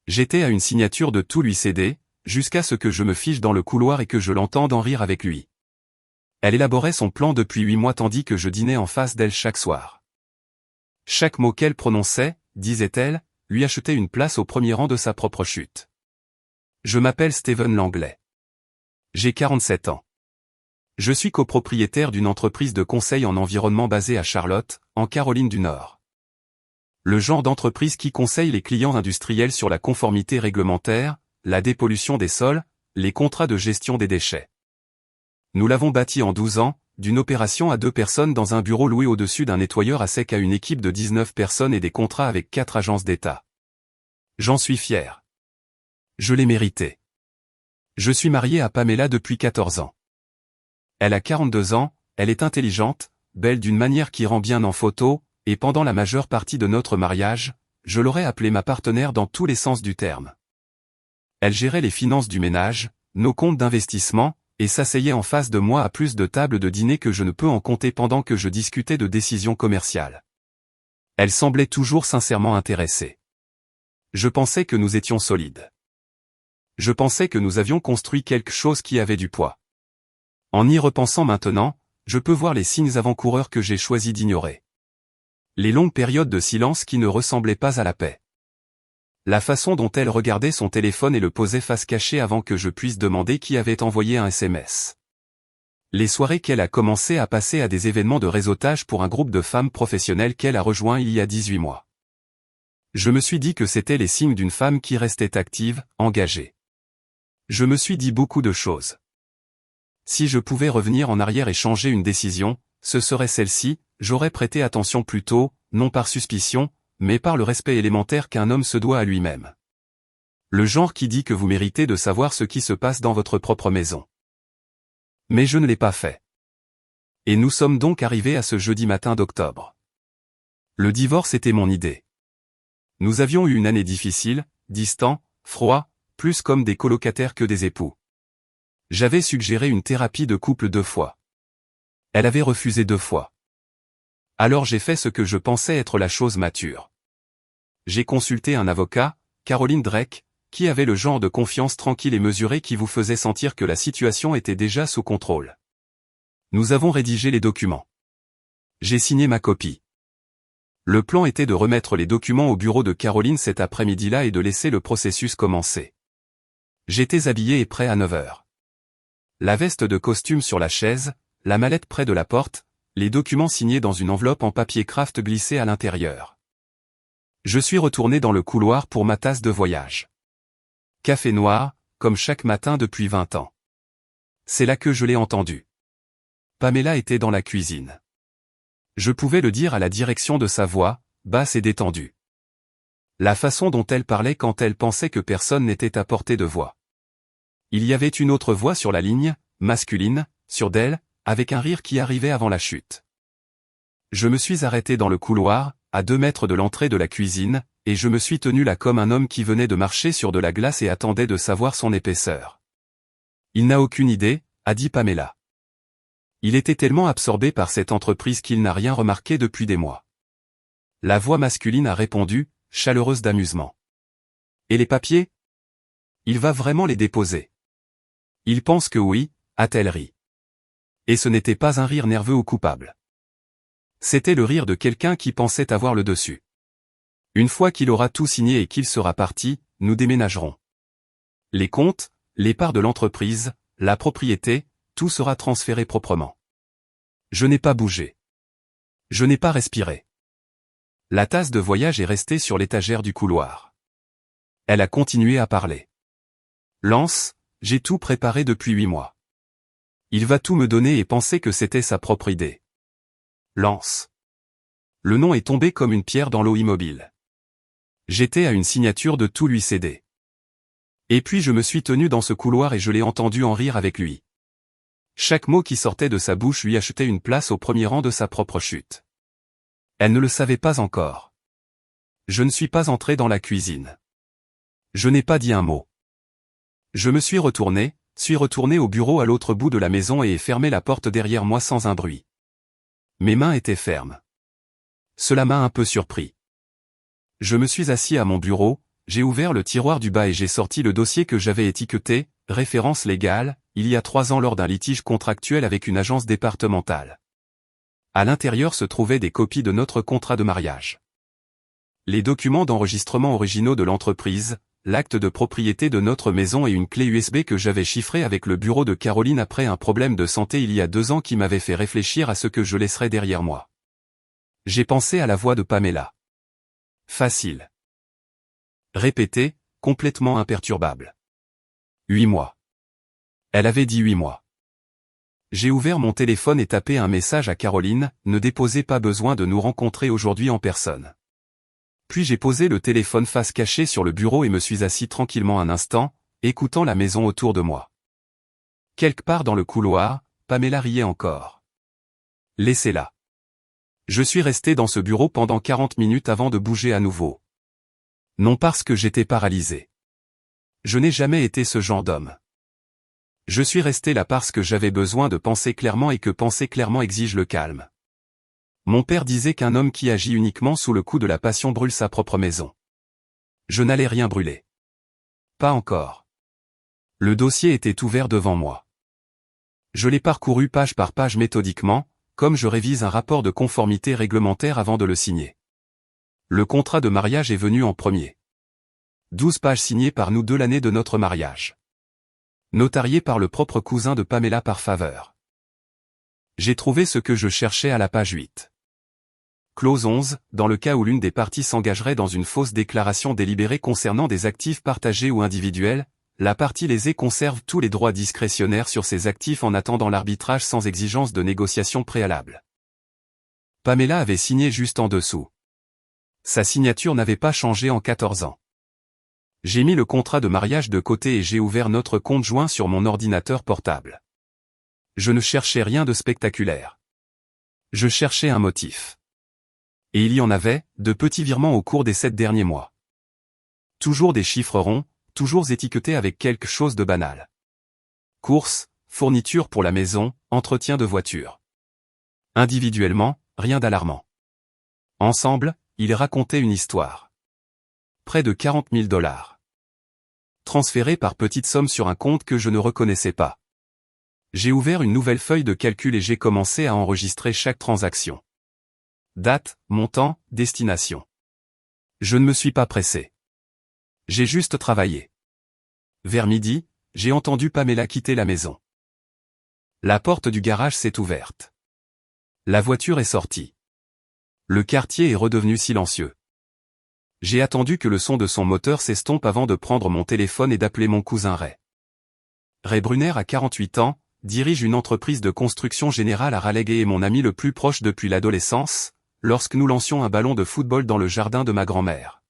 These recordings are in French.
J'étais à une signature de tout lui céder, jusqu'à ce que je me fiche dans le couloir et que je l'entende en rire avec lui. Elle élaborait son plan depuis 8 mois tandis que je dînais en face d'elle chaque soir. Chaque mot qu'elle prononçait, disait-elle, lui achetait une place au premier rang de sa propre chute. Je m'appelle Steven Langlais. J'ai 47 ans. Je suis copropriétaire d'une entreprise de conseil en environnement basée à Charlotte, en Caroline du Nord. Le genre d'entreprise qui conseille les clients industriels sur la conformité réglementaire, la dépollution des sols, les contrats de gestion des déchets. Nous l'avons bâti en 12 ans, d'une opération à 2 personnes dans un bureau loué au-dessus d'un nettoyeur à sec à une équipe de 19 personnes et des contrats avec 4 agences d'État. J'en suis fier. Je l'ai mérité. Je suis marié à Pamela depuis 14 ans. Elle a 42 ans, elle est intelligente, belle d'une manière qui rend bien en photo, et pendant la majeure partie de notre mariage, je l'aurais appelée ma partenaire dans tous les sens du terme. Elle gérait les finances du ménage, nos comptes d'investissement, et s'asseyait en face de moi à plus de tables de dîner que je ne peux en compter pendant que je discutais de décisions commerciales. Elle semblait toujours sincèrement intéressée. Je pensais que nous étions solides. Je pensais que nous avions construit quelque chose qui avait du poids. En y repensant maintenant, je peux voir les signes avant-coureurs que j'ai choisi d'ignorer. Les longues périodes de silence qui ne ressemblaient pas à la paix. La façon dont elle regardait son téléphone et le posait face cachée avant que je puisse demander qui avait envoyé un SMS. Les soirées qu'elle a commencé à passer à des événements de réseautage pour un groupe de femmes professionnelles qu'elle a rejoint il y a 18 mois. Je me suis dit que c'était les signes d'une femme qui restait active, engagée. Je me suis dit beaucoup de choses. Si je pouvais revenir en arrière et changer une décision, ce serait celle-ci, j'aurais prêté attention plus tôt, non par suspicion, mais par le respect élémentaire qu'un homme se doit à lui-même. Le genre qui dit que vous méritez de savoir ce qui se passe dans votre propre maison. Mais je ne l'ai pas fait. Et nous sommes donc arrivés à ce jeudi matin d'octobre. Le divorce était mon idée. Nous avions eu une année difficile, distant, froid, plus comme des colocataires que des époux. J'avais suggéré une thérapie de couple 2 fois. Elle avait refusé 2 fois. Alors j'ai fait ce que je pensais être la chose mature. J'ai consulté un avocat, Caroline Drake, qui avait le genre de confiance tranquille et mesurée qui vous faisait sentir que la situation était déjà sous contrôle. Nous avons rédigé les documents. J'ai signé ma copie. Le plan était de remettre les documents au bureau de Caroline cet après-midi-là et de laisser le processus commencer. J'étais habillé et prêt à 9 heures. La veste de costume sur la chaise, la mallette près de la porte, les documents signés dans une enveloppe en papier craft glissés à l'intérieur. Je suis retourné dans le couloir pour ma tasse de voyage. Café noir, comme chaque matin depuis 20 ans. C'est là que je l'ai entendu. Pamela était dans la cuisine. Je pouvais le dire à la direction de sa voix, basse et détendue. La façon dont elle parlait quand elle pensait que personne n'était à portée de voix. Il y avait une autre voix sur la ligne, masculine, sur d'elle, avec un rire qui arrivait avant la chute. Je me suis arrêté dans le couloir, à 2 mètres de l'entrée de la cuisine, et je me suis tenu là comme un homme qui venait de marcher sur de la glace et attendait de savoir son épaisseur. Il n'a aucune idée, a dit Pamela. Il était tellement absorbé par cette entreprise qu'il n'a rien remarqué depuis des mois. La voix masculine a répondu, chaleureuse d'amusement. Et les papiers? Il va vraiment les déposer. Il pense que oui, a-t-elle ri. Et ce n'était pas un rire nerveux ou coupable. C'était le rire de quelqu'un qui pensait avoir le dessus. Une fois qu'il aura tout signé et qu'il sera parti, nous déménagerons. Les comptes, les parts de l'entreprise, la propriété, tout sera transféré proprement. Je n'ai pas bougé. Je n'ai pas respiré. La tasse de voyage est restée sur l'étagère du couloir. Elle a continué à parler. Lance, j'ai tout préparé depuis 8 mois. Il va tout me donner et penser que c'était sa propre idée. Lance. Le nom est tombé comme une pierre dans l'eau immobile. J'étais à une signature de tout lui céder. Et puis je me suis tenu dans ce couloir et je l'ai entendu en rire avec lui. Chaque mot qui sortait de sa bouche lui achetait une place au premier rang de sa propre chute. Elle ne le savait pas encore. Je ne suis pas entré dans la cuisine. Je n'ai pas dit un mot. Je me suis retourné au bureau à l'autre bout de la maison et ai fermé la porte derrière moi sans un bruit. Mes mains étaient fermes. Cela m'a un peu surpris. Je me suis assis à mon bureau, J'ai ouvert le tiroir du bas et j'ai sorti le dossier que j'avais étiqueté « Référence légale », il y a 3 ans lors d'un litige contractuel avec une agence départementale. À l'intérieur se trouvaient des copies de notre contrat de mariage. Les documents d'enregistrement originaux de l'entreprise, l'acte de propriété de notre maison et une clé USB que j'avais chiffrée avec le bureau de Caroline après un problème de santé il y a 2 ans qui m'avait fait réfléchir à ce que je laisserais derrière moi. J'ai pensé à la voix de Pamela. Facile. Répété, complètement imperturbable. 8 mois. Elle avait dit 8 mois. J'ai ouvert mon téléphone et tapé un message à Caroline, ne déposez pas besoin de nous rencontrer aujourd'hui en personne. Puis j'ai posé le téléphone face cachée sur le bureau et me suis assis tranquillement un instant, écoutant la maison autour de moi. Quelque part dans le couloir, Pamela riait encore. Laissez-la. Je suis resté dans ce bureau pendant 40 minutes avant de bouger à nouveau. Non parce que j'étais paralysé. Je n'ai jamais été ce genre d'homme. Je suis resté là parce que j'avais besoin de penser clairement et que penser clairement exige le calme. Mon père disait qu'un homme qui agit uniquement sous le coup de la passion brûle sa propre maison. Je n'allais rien brûler. Pas encore. Le dossier était ouvert devant moi. Je l'ai parcouru page par page méthodiquement, comme je révise un rapport de conformité réglementaire avant de le signer. Le contrat de mariage est venu en premier. 12 pages signées par nous 2 l'année de notre mariage. Notarié par le propre cousin de Pamela par faveur. J'ai trouvé ce que je cherchais à la page 8. Clause 11, dans le cas où l'une des parties s'engagerait dans une fausse déclaration délibérée concernant des actifs partagés ou individuels, la partie lésée conserve tous les droits discrétionnaires sur ses actifs en attendant l'arbitrage sans exigence de négociation préalable. Pamela avait signé juste en dessous. Sa signature n'avait pas changé en 14 ans. J'ai mis le contrat de mariage de côté et j'ai ouvert notre compte joint sur mon ordinateur portable. Je ne cherchais rien de spectaculaire. Je cherchais un motif. Et il y en avait, de petits virements au cours des 7 derniers mois. Toujours des chiffres ronds, toujours étiquetés avec quelque chose de banal. Courses, fournitures pour la maison, entretien de voiture. Individuellement, rien d'alarmant. Ensemble, ils racontaient une histoire. Près de 40 000 $. Transférés par petites sommes sur un compte que je ne reconnaissais pas. J'ai ouvert une nouvelle feuille de calcul et j'ai commencé à enregistrer chaque transaction. Date, montant, destination. Je ne me suis pas pressé. J'ai juste travaillé. Vers midi, j'ai entendu Pamela quitter la maison. La porte du garage s'est ouverte. La voiture est sortie. Le quartier est redevenu silencieux. J'ai attendu que le son de son moteur s'estompe avant de prendre mon téléphone et d'appeler mon cousin Ray. Ray Brunner a 48 ans, dirige une entreprise de construction générale à Raleigh et est mon ami le plus proche depuis l'adolescence, lorsque nous lancions un ballon de football dans le jardin de ma grand-mère.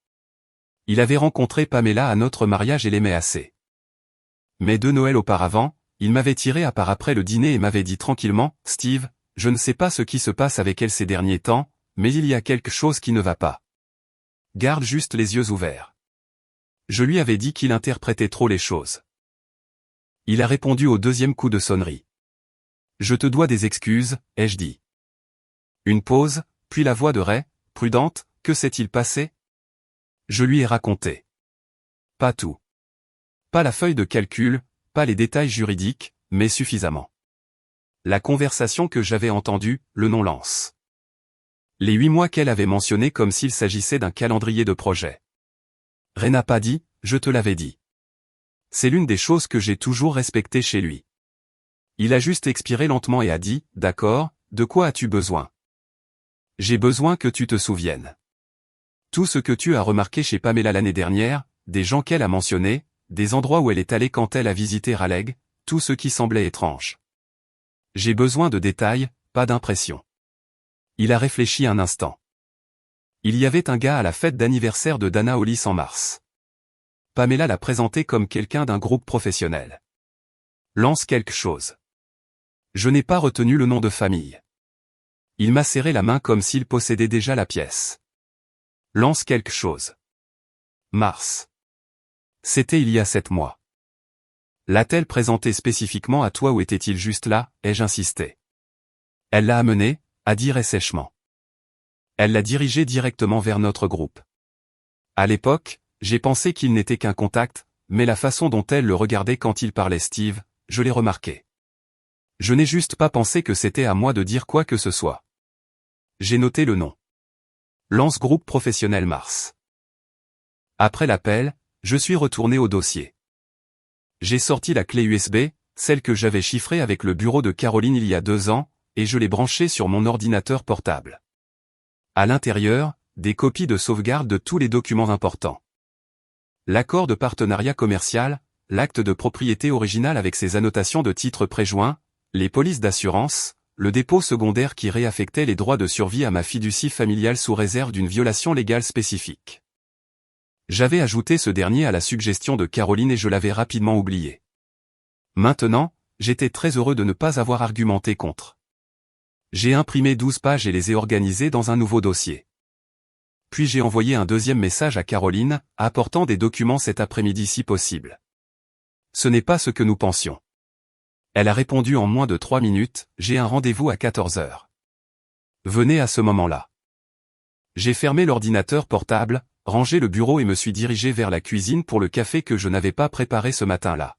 Il avait rencontré Pamela à notre mariage et l'aimait assez. Mais 2 Noëls auparavant, il m'avait tiré à part après le dîner et m'avait dit tranquillement, « Steve, je ne sais pas ce qui se passe avec elle ces derniers temps, mais il y a quelque chose qui ne va pas. Garde juste les yeux ouverts. » Je lui avais dit qu'il interprétait trop les choses. Il a répondu au 2e coup de sonnerie. « Je te dois des excuses, ai-je dit. » Une pause, puis la voix de Ray, prudente, « Que s'est-il passé ?» Je lui ai raconté. Pas tout. Pas la feuille de calcul, pas les détails juridiques, mais suffisamment. La conversation que j'avais entendue, le non-lance. Les 8 mois qu'elle avait mentionnés comme s'il s'agissait d'un calendrier de projet. Ray n'a pas dit, je te l'avais dit. C'est l'une des choses que j'ai toujours respectées chez lui. Il a juste expiré lentement et a dit, d'accord, de quoi as-tu besoin? J'ai besoin que tu te souviennes. Tout ce que tu as remarqué chez Pamela l'année dernière, des gens qu'elle a mentionnés, des endroits où elle est allée quand elle a visité Raleigh, tout ce qui semblait étrange. J'ai besoin de détails, pas d'impressions. Il a réfléchi un instant. Il y avait un gars à la fête d'anniversaire de Dana Hollis en mars. Pamela l'a présenté comme quelqu'un d'un groupe professionnel. Lance quelque chose. Je n'ai pas retenu le nom de famille. Il m'a serré la main comme s'il possédait déjà la pièce. Lance quelque chose. Mars. C'était il y a 7 mois. L'a-t-elle présenté spécifiquement à toi ou était-il juste là, ai-je insisté. Elle l'a amené, a dit Ray sèchement. Elle l'a dirigé directement vers notre groupe. À l'époque, j'ai pensé qu'il n'était qu'un contact, mais la façon dont elle le regardait quand il parlait Steve, je l'ai remarqué. Je n'ai juste pas pensé que c'était à moi de dire quoi que ce soit. J'ai noté le nom. Lance Groupe Professionnel Mars. Après l'appel, je suis retourné au dossier. J'ai sorti la clé USB, celle que j'avais chiffrée avec le bureau de Caroline il y a 2 ans, et je l'ai branchée sur mon ordinateur portable. À l'intérieur, des copies de sauvegarde de tous les documents importants. L'accord de partenariat commercial, l'acte de propriété original avec ses annotations de titres préjoints, les polices d'assurance, le dépôt secondaire qui réaffectait les droits de survie à ma fiducie familiale sous réserve d'une violation légale spécifique. J'avais ajouté ce dernier à la suggestion de Caroline et je l'avais rapidement oublié. Maintenant, j'étais très heureux de ne pas avoir argumenté contre. J'ai imprimé 12 pages et les ai organisées dans un nouveau dossier. Puis j'ai envoyé un deuxième message à Caroline, apportant des documents cet après-midi si possible. Ce n'est pas ce que nous pensions. Elle a répondu en moins de 3 minutes, j'ai un rendez-vous à 14 heures. Venez à ce moment-là. J'ai fermé l'ordinateur portable, rangé le bureau et me suis dirigé vers la cuisine pour le café que je n'avais pas préparé ce matin-là.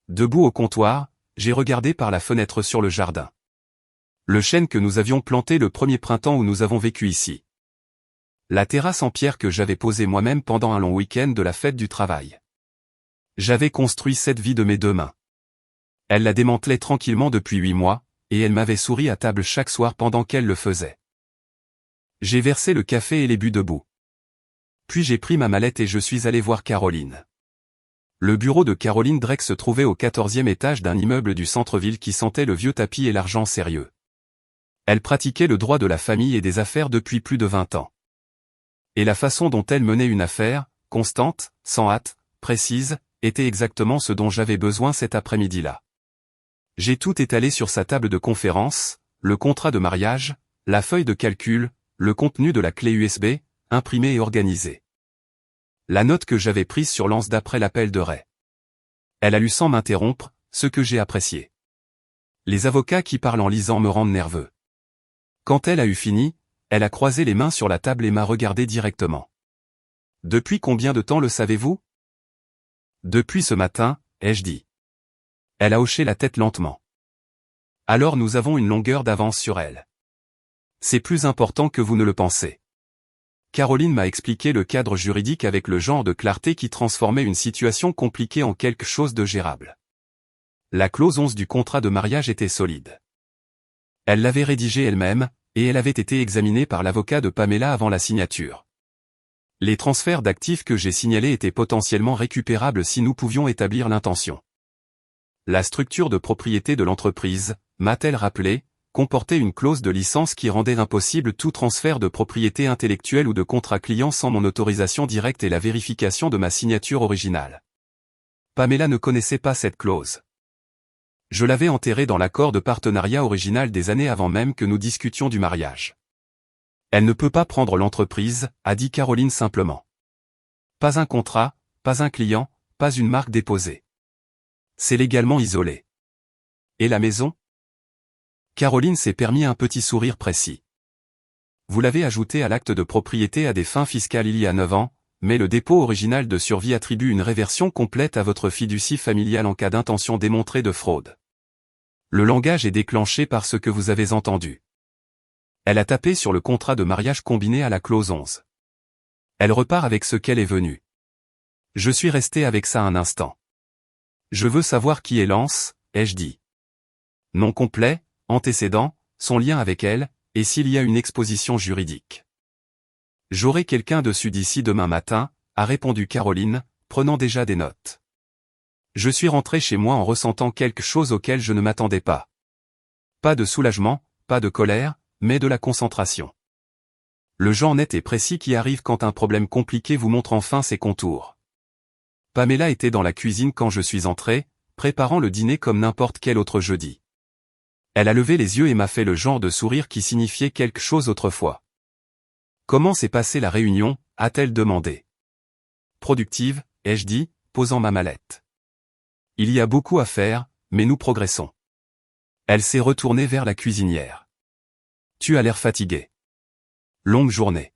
Debout au comptoir, j'ai regardé par la fenêtre sur le jardin. Le chêne que nous avions planté le premier printemps où nous avons vécu ici. La terrasse en pierre que j'avais posée moi-même pendant un long week-end de la fête du travail. J'avais construit cette vie de mes 2 mains. Elle la démantelait tranquillement depuis 8 mois, et elle m'avait souri à table chaque soir pendant qu'elle le faisait. J'ai versé le café et les bu debout. Puis j'ai pris ma mallette et je suis allé voir Caroline. Le bureau de Caroline Drake se trouvait au 14e étage d'un immeuble du centre-ville qui sentait le vieux tapis et l'argent sérieux. Elle pratiquait le droit de la famille et des affaires depuis plus de 20 ans. Et la façon dont elle menait une affaire, constante, sans hâte, précise, était exactement ce dont j'avais besoin cet après-midi-là. J'ai tout étalé sur sa table de conférence, le contrat de mariage, la feuille de calcul, le contenu de la clé USB, imprimé et organisé. La note que j'avais prise sur Lance d'après l'appel de Ray. Elle a lu sans m'interrompre, ce que j'ai apprécié. Les avocats qui parlent en lisant me rendent nerveux. Quand elle a eu fini, elle a croisé les mains sur la table et m'a regardé directement. Depuis combien de temps le savez-vous? Depuis ce matin, ai-je dit. Elle a hoché la tête lentement. Alors nous avons une longueur d'avance sur elle. C'est plus important que vous ne le pensez. Caroline m'a expliqué le cadre juridique avec le genre de clarté qui transformait une situation compliquée en quelque chose de gérable. La clause 11 du contrat de mariage était solide. Elle l'avait rédigée elle-même, et elle avait été examinée par l'avocat de Pamela avant la signature. Les transferts d'actifs que j'ai signalés étaient potentiellement récupérables si nous pouvions établir l'intention. La structure de propriété de l'entreprise, m'a-t-elle rappelé, comportait une clause de licence qui rendait impossible tout transfert de propriété intellectuelle ou de contrat client sans mon autorisation directe et la vérification de ma signature originale. Pamela ne connaissait pas cette clause. Je l'avais enterrée dans l'accord de partenariat original des années avant même que nous discutions du mariage. Elle ne peut pas prendre l'entreprise, a dit Caroline simplement. Pas un contrat, pas un client, pas une marque déposée. C'est légalement isolé. Et la maison? Caroline s'est permis un petit sourire précis. Vous l'avez ajouté à l'acte de propriété à des fins fiscales il y a 9 ans, mais le dépôt original de survie attribue une réversion complète à votre fiducie familiale en cas d'intention démontrée de fraude. Le langage est déclenché par ce que vous avez entendu. Elle a tapé sur le contrat de mariage combiné à la clause 11. Elle repart avec ce qu'elle est venue. Je suis resté avec ça un instant. Je veux savoir qui est Lance, ai-je dit. Nom complet, antécédents, son lien avec elle, et s'il y a une exposition juridique. J'aurai quelqu'un dessus d'ici demain matin, a répondu Caroline, prenant déjà des notes. Je suis rentré chez moi en ressentant quelque chose auquel je ne m'attendais pas. Pas de soulagement, pas de colère, mais de la concentration. Le genre net et précis qui arrive quand un problème compliqué vous montre enfin ses contours. Pamela était dans la cuisine quand je suis entré, préparant le dîner comme n'importe quel autre jeudi. Elle a levé les yeux et m'a fait le genre de sourire qui signifiait quelque chose autrefois. Comment s'est passée la réunion, a-t-elle demandé. Productive, ai-je dit, posant ma mallette. Il y a beaucoup à faire, mais nous progressons. Elle s'est retournée vers la cuisinière. Tu as l'air fatigué. Longue journée.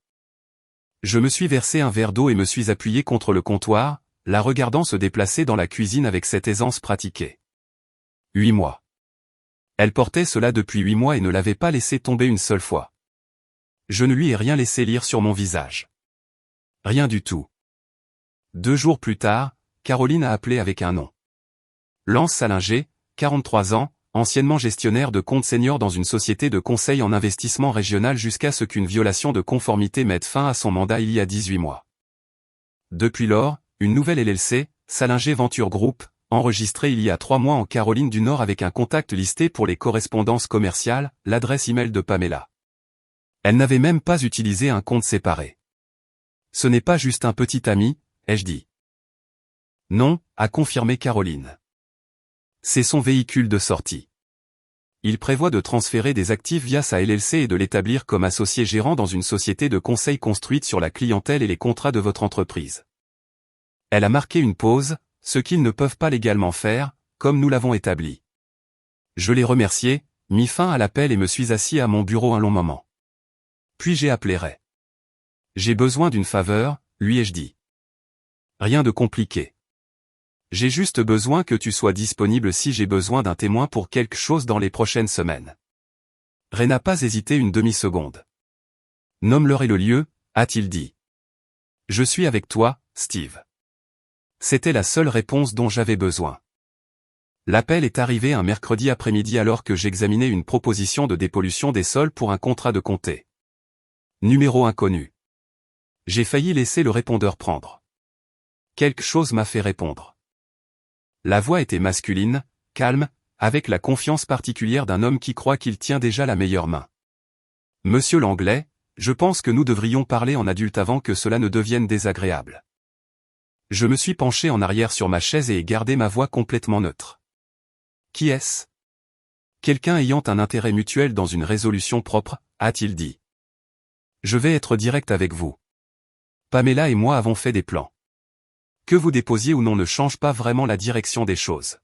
Je me suis versé un verre d'eau et me suis appuyé contre le comptoir, la regardant se déplacer dans la cuisine avec cette aisance pratiquée. 8 mois. Elle portait cela depuis 8 mois et ne l'avait pas laissé tomber une seule fois. Je ne lui ai rien laissé lire sur mon visage. Rien du tout. 2 jours plus tard, Caroline a appelé avec un nom. Lance Salinger, 43 ans, anciennement gestionnaire de compte senior dans une société de conseil en investissement régional jusqu'à ce qu'une violation de conformité mette fin à son mandat il y a 18 mois. Depuis lors, une nouvelle LLC, Salinger Venture Group, enregistrée il y a 3 mois en Caroline du Nord avec un contact listé pour les correspondances commerciales, l'adresse email de Pamela. Elle n'avait même pas utilisé un compte séparé. Ce n'est pas juste un petit ami, ai-je dit. Non, a confirmé Caroline. C'est son véhicule de sortie. Il prévoit de transférer des actifs via sa LLC et de l'établir comme associé gérant dans une société de conseil construite sur la clientèle et les contrats de votre entreprise. Elle a marqué une pause, ce qu'ils ne peuvent pas légalement faire, comme nous l'avons établi. Je l'ai remercié, mis fin à l'appel et me suis assis à mon bureau un long moment. Puis j'ai appelé Ray. J'ai besoin d'une faveur, lui ai-je dit. Rien de compliqué. J'ai juste besoin que tu sois disponible si j'ai besoin d'un témoin pour quelque chose dans les prochaines semaines. Ray n'a pas hésité une demi-seconde. Nomme l'heure et le lieu, a-t-il dit. Je suis avec toi, Steve. C'était la seule réponse dont j'avais besoin. L'appel est arrivé un mercredi après-midi alors que j'examinais une proposition de dépollution des sols pour un contrat de comté. Numéro inconnu. J'ai failli laisser le répondeur prendre. Quelque chose m'a fait répondre. La voix était masculine, calme, avec la confiance particulière d'un homme qui croit qu'il tient déjà la meilleure main. Monsieur Langlais, je pense que nous devrions parler en adulte avant que cela ne devienne désagréable. Je me suis penché en arrière sur ma chaise et ai gardé ma voix complètement neutre. Qui est-ce? Quelqu'un ayant un intérêt mutuel dans une résolution propre, a-t-il dit. Je vais être direct avec vous. Pamela et moi avons fait des plans. Que vous déposiez ou non ne change pas vraiment la direction des choses.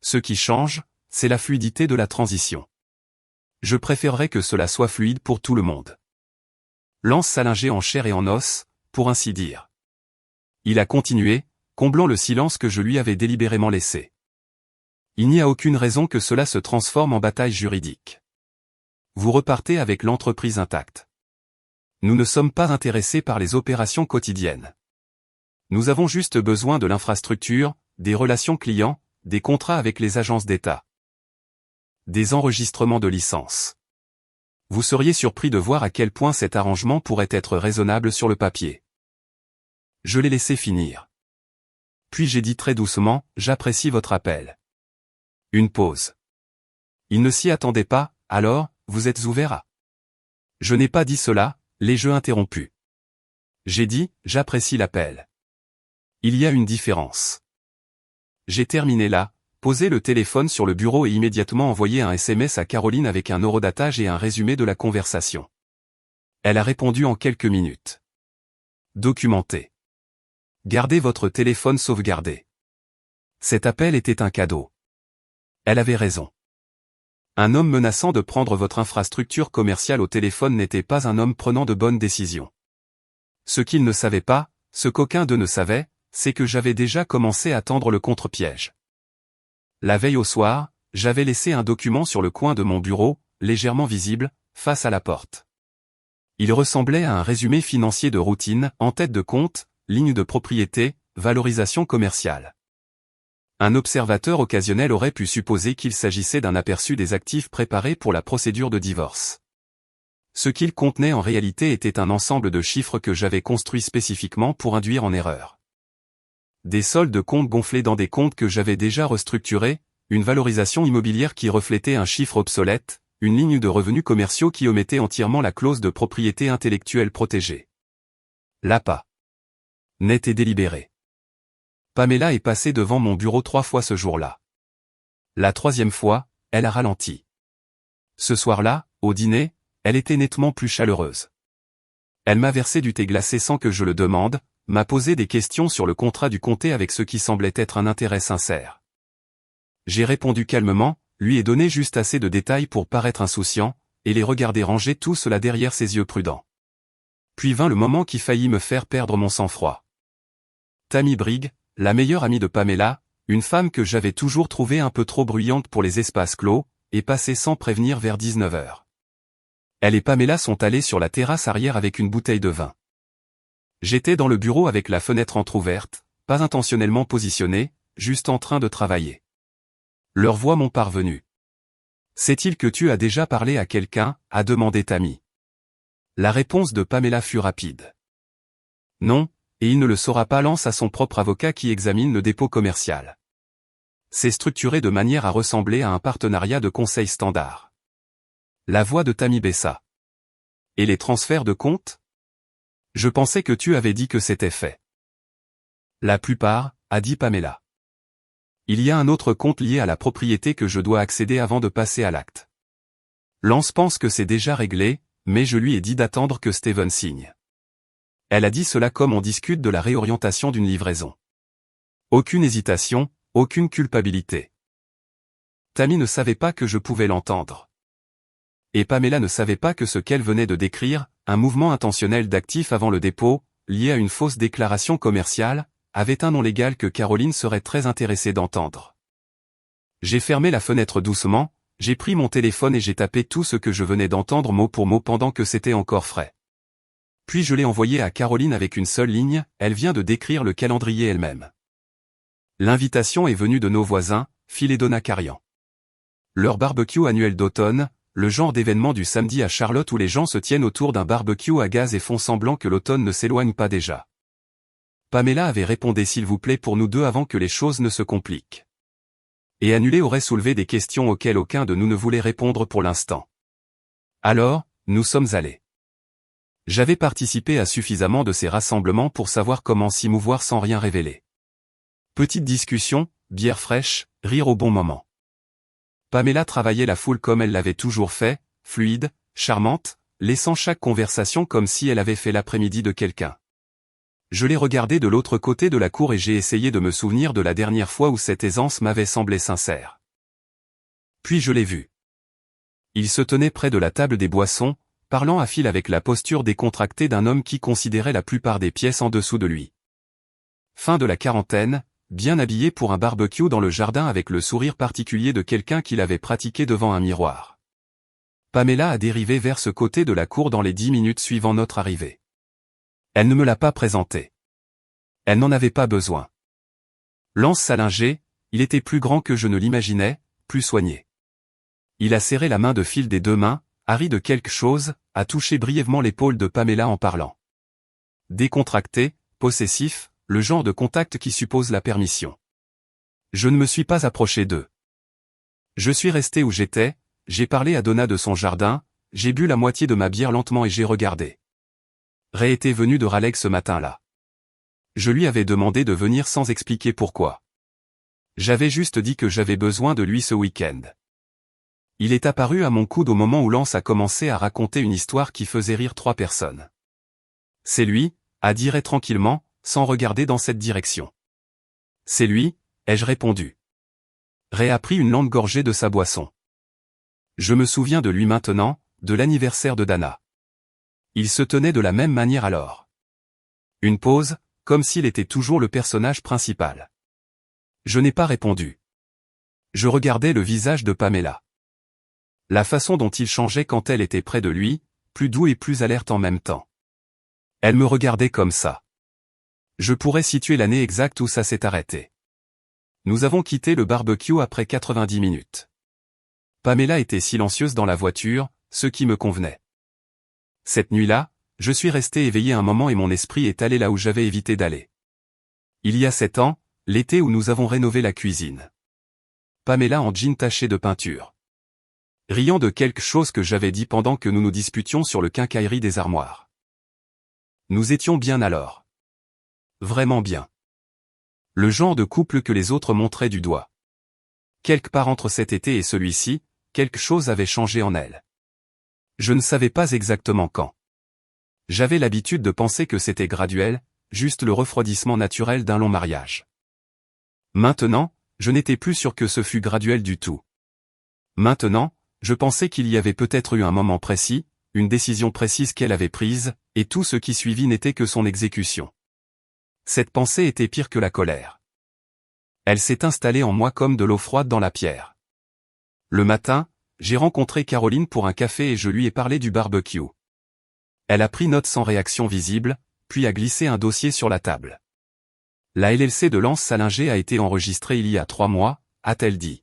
Ce qui change, c'est la fluidité de la transition. Je préférerais que cela soit fluide pour tout le monde. Lance Salinger en chair et en os, pour ainsi dire. Il a continué, comblant le silence que je lui avais délibérément laissé. Il n'y a aucune raison que cela se transforme en bataille juridique. Vous repartez avec l'entreprise intacte. Nous ne sommes pas intéressés par les opérations quotidiennes. Nous avons juste besoin de l'infrastructure, des relations clients, des contrats avec les agences d'État. Des enregistrements de licences. Vous seriez surpris de voir à quel point cet arrangement pourrait être raisonnable sur le papier. Je l'ai laissé finir. Puis j'ai dit très doucement, j'apprécie votre appel. Une pause. Il ne s'y attendait pas, alors, vous êtes ouvert à... Je n'ai pas dit cela, les jeux interrompus. J'ai dit, j'apprécie l'appel. Il y a une différence. J'ai terminé là, posé le téléphone sur le bureau et immédiatement envoyé un SMS à Caroline avec un horodatage et un résumé de la conversation. Elle a répondu en quelques minutes. Documenté. Gardez votre téléphone sauvegardé. Cet appel était un cadeau. Elle avait raison. Un homme menaçant de prendre votre infrastructure commerciale au téléphone n'était pas un homme prenant de bonnes décisions. Ce qu'il ne savait pas, ce qu'aucun d'eux ne savait, c'est que j'avais déjà commencé à tendre le contre-piège. La veille au soir, j'avais laissé un document sur le coin de mon bureau, légèrement visible, face à la porte. Il ressemblait à un résumé financier de routine, en tête de compte, ligne de propriété, valorisation commerciale. Un observateur occasionnel aurait pu supposer qu'il s'agissait d'un aperçu des actifs préparés pour la procédure de divorce. Ce qu'il contenait en réalité était un ensemble de chiffres que j'avais construits spécifiquement pour induire en erreur. Des soldes de comptes gonflés dans des comptes que j'avais déjà restructurés, une valorisation immobilière qui reflétait un chiffre obsolète, une ligne de revenus commerciaux qui omettait entièrement la clause de propriété intellectuelle protégée. L'APA. Net et délibéré. Pamela est passée devant mon bureau 3 fois ce jour-là. La 3e fois, elle a ralenti. Ce soir-là, au dîner, elle était nettement plus chaleureuse. Elle m'a versé du thé glacé sans que je le demande, m'a posé des questions sur le contrat du comté avec ce qui semblait être un intérêt sincère. J'ai répondu calmement, lui ai donné juste assez de détails pour paraître insouciant, et les regarder ranger tout cela derrière ses yeux prudents. Puis vint le moment qui faillit me faire perdre mon sang-froid. Tammy Brigg, la meilleure amie de Pamela, une femme que j'avais toujours trouvée un peu trop bruyante pour les espaces clos, est passée sans prévenir vers 19h. Elle et Pamela sont allées sur la terrasse arrière avec une bouteille de vin. J'étais dans le bureau avec la fenêtre entr'ouverte, pas intentionnellement positionnée, juste en train de travailler. Leurs voix m'ont parvenu. « Sait-il que tu as déjà parlé à quelqu'un » a demandé Tammy. La réponse de Pamela fut rapide. « Non, et il ne le saura pas » lance à son propre avocat qui examine le dépôt commercial. C'est structuré de manière à ressembler à un partenariat de conseil standard. La voix de Tammy baissa. « Et les transferts de compte ? Je pensais que tu avais dit que c'était fait. » La plupart, a dit Pamela. Il y a un autre compte lié à la propriété que je dois accéder avant de passer à l'acte. Lance pense que c'est déjà réglé, mais je lui ai dit d'attendre que Steven signe. Elle a dit cela comme on discute de la réorientation d'une livraison. Aucune hésitation, aucune culpabilité. Tammy ne savait pas que je pouvais l'entendre. Et Pamela ne savait pas que ce qu'elle venait de décrire, un mouvement intentionnel d'actif avant le dépôt, lié à une fausse déclaration commerciale, avait un nom légal que Caroline serait très intéressée d'entendre. J'ai fermé la fenêtre doucement, j'ai pris mon téléphone et j'ai tapé tout ce que je venais d'entendre mot pour mot pendant que c'était encore frais. Puis je l'ai envoyé à Caroline avec une seule ligne, elle vient de décrire le calendrier elle-même. L'invitation est venue de nos voisins, Phil et Donna Carian. Leur barbecue annuel d'automne, le genre d'événement du samedi à Charlotte où les gens se tiennent autour d'un barbecue à gaz et font semblant que l'automne ne s'éloigne pas déjà. Pamela avait répondu s'il vous plaît pour nous deux avant que les choses ne se compliquent. Et annuler aurait soulevé des questions auxquelles aucun de nous ne voulait répondre pour l'instant. Alors, nous sommes allés. J'avais participé à suffisamment de ces rassemblements pour savoir comment s'y mouvoir sans rien révéler. Petite discussion, bière fraîche, rire au bon moment. Pamela travaillait la foule comme elle l'avait toujours fait, fluide, charmante, laissant chaque conversation comme si elle avait fait l'après-midi de quelqu'un. Je l'ai regardée de l'autre côté de la cour et j'ai essayé de me souvenir de la dernière fois où cette aisance m'avait semblé sincère. Puis je l'ai vu. Il se tenait près de la table des boissons, parlant à Phil avec la posture décontractée d'un homme qui considérait la plupart des pièces en dessous de lui. Fin de la quarantaine, bien habillé pour un barbecue dans le jardin avec le sourire particulier de quelqu'un qui l'avait pratiqué devant un miroir. Pamela a dérivé vers ce côté de la cour dans les 10 minutes suivant notre arrivée. Elle ne me l'a pas présenté. Elle n'en avait pas besoin. Lance Salinger, il était plus grand que je ne l'imaginais, plus soigné. Il a serré la main de Phil des deux mains, a ri de quelque chose, a touché brièvement l'épaule de Pamela en parlant. Décontracté, possessif, le genre de contact qui suppose la permission. Je ne me suis pas approché d'eux. Je suis resté où j'étais, j'ai parlé à Donna de son jardin, j'ai bu la moitié de ma bière lentement et j'ai regardé. Ray était venu de Raleigh ce matin-là. Je lui avais demandé de venir sans expliquer pourquoi. J'avais juste dit que j'avais besoin de lui ce week-end. Il est apparu à mon coude au moment où Lance a commencé à raconter une histoire qui faisait rire 3 personnes. C'est lui, a dit Ray tranquillement, sans regarder dans cette direction. C'est lui, ai-je répondu. Ray a pris une longue gorgée de sa boisson. Je me souviens de lui maintenant, de l'anniversaire de Dana. Il se tenait de la même manière alors. Une pause, comme s'il était toujours le personnage principal. Je n'ai pas répondu. Je regardais le visage de Pamela. La façon dont il changeait quand elle était près de lui, plus doux et plus alerte en même temps. Elle me regardait comme ça. Je pourrais situer l'année exacte où ça s'est arrêté. Nous avons quitté le barbecue après 90 minutes. Pamela était silencieuse dans la voiture, ce qui me convenait. Cette nuit-là, je suis resté éveillé un moment et mon esprit est allé là où j'avais évité d'aller. Il y a 7 ans, l'été où nous avons rénové la cuisine. Pamela en jean taché de peinture. Riant de quelque chose que j'avais dit pendant que nous nous disputions sur le quincaillerie des armoires. Nous étions bien alors. Vraiment bien. Le genre de couple que les autres montraient du doigt. Quelque part entre cet été et celui-ci, quelque chose avait changé en elle. Je ne savais pas exactement quand. J'avais l'habitude de penser que c'était graduel, juste le refroidissement naturel d'un long mariage. Maintenant, je n'étais plus sûr que ce fût graduel du tout. Maintenant, je pensais qu'il y avait peut-être eu un moment précis, une décision précise qu'elle avait prise, et tout ce qui suivit n'était que son exécution. Cette pensée était pire que la colère. Elle s'est installée en moi comme de l'eau froide dans la pierre. Le matin, j'ai rencontré Caroline pour un café et je lui ai parlé du barbecue. Elle a pris note sans réaction visible, puis a glissé un dossier sur la table. La LLC de Lens-Salinger a été enregistrée il y a 3 mois, a-t-elle dit.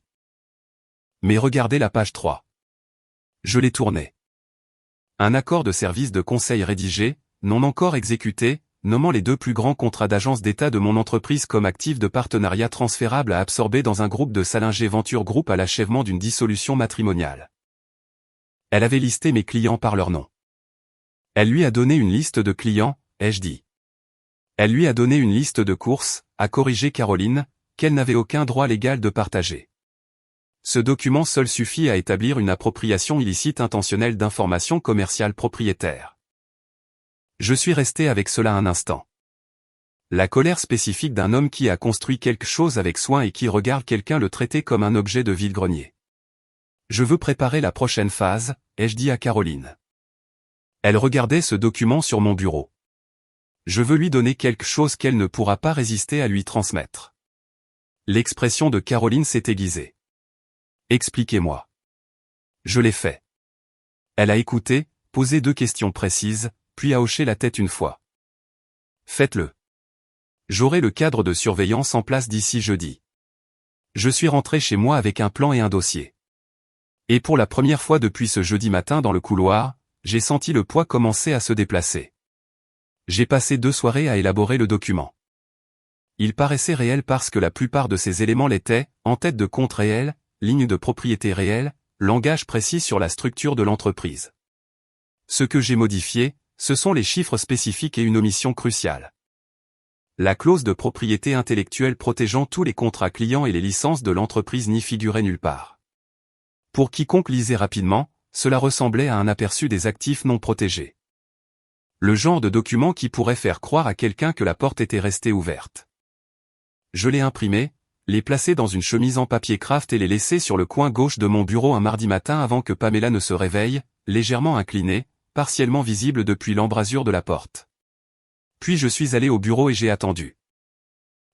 Mais regardez la page 3. Je l'ai tournée. Un accord de service de conseil rédigé, non encore exécuté, nommant les 2 plus grands contrats d'agence d'État de mon entreprise comme actifs de partenariat transférables à absorber dans un groupe de Salinger Venture Group à l'achèvement d'une dissolution matrimoniale. Elle avait listé mes clients par leur nom. Elle lui a donné une liste de clients, ai-je dit. Elle lui a donné une liste de courses, a corrigé Caroline, qu'elle n'avait aucun droit légal de partager. Ce document seul suffit à établir une appropriation illicite intentionnelle d'informations commerciales propriétaires. Je suis resté avec cela un instant. La colère spécifique d'un homme qui a construit quelque chose avec soin et qui regarde quelqu'un le traiter comme un objet de vide-grenier. Je veux préparer la prochaine phase, ai-je dit à Caroline. Elle regardait ce document sur mon bureau. Je veux lui donner quelque chose qu'elle ne pourra pas résister à lui transmettre. L'expression de Caroline s'est aiguisée. Expliquez-moi. Je l'ai fait. Elle a écouté, posé 2 questions précises, puis a hoché la tête une fois. Faites-le. J'aurai le cadre de surveillance en place d'ici jeudi. Je suis rentré chez moi avec un plan et un dossier. Et pour la première fois depuis ce jeudi matin dans le couloir, j'ai senti le poids commencer à se déplacer. J'ai passé 2 soirées à élaborer le document. Il paraissait réel parce que la plupart de ces éléments l'étaient, en tête de compte réel, ligne de propriété réelle, langage précis sur la structure de l'entreprise. Ce que j'ai modifié, ce sont les chiffres spécifiques et une omission cruciale. La clause de propriété intellectuelle protégeant tous les contrats clients et les licences de l'entreprise n'y figurait nulle part. Pour quiconque lisait rapidement, cela ressemblait à un aperçu des actifs non protégés. Le genre de document qui pourrait faire croire à quelqu'un que la porte était restée ouverte. Je l'ai imprimé, l'ai placé dans une chemise en papier craft et l'ai laissé sur le coin gauche de mon bureau un mardi matin avant que Pamela ne se réveille, légèrement inclinée, partiellement visible depuis l'embrasure de la porte. Puis je suis allé au bureau et j'ai attendu.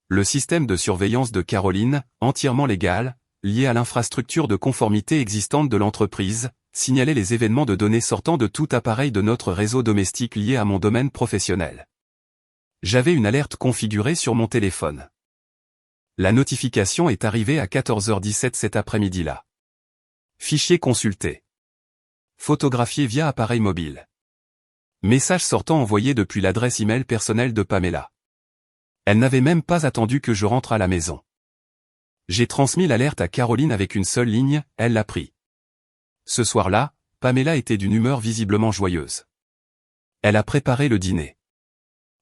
Le système de surveillance de Caroline, entièrement légal, lié à l'infrastructure de conformité existante de l'entreprise, signalait les événements de données sortant de tout appareil de notre réseau domestique lié à mon domaine professionnel. J'avais une alerte configurée sur mon téléphone. La notification est arrivée à 14h17 cet après-midi-là. Fichier consulté. Photographié via appareil mobile. Message sortant envoyé depuis l'adresse email personnelle de Pamela. Elle n'avait même pas attendu que je rentre à la maison. J'ai transmis l'alerte à Caroline avec une seule ligne, elle l'a pris. Ce soir-là, Pamela était d'une humeur visiblement joyeuse. Elle a préparé le dîner.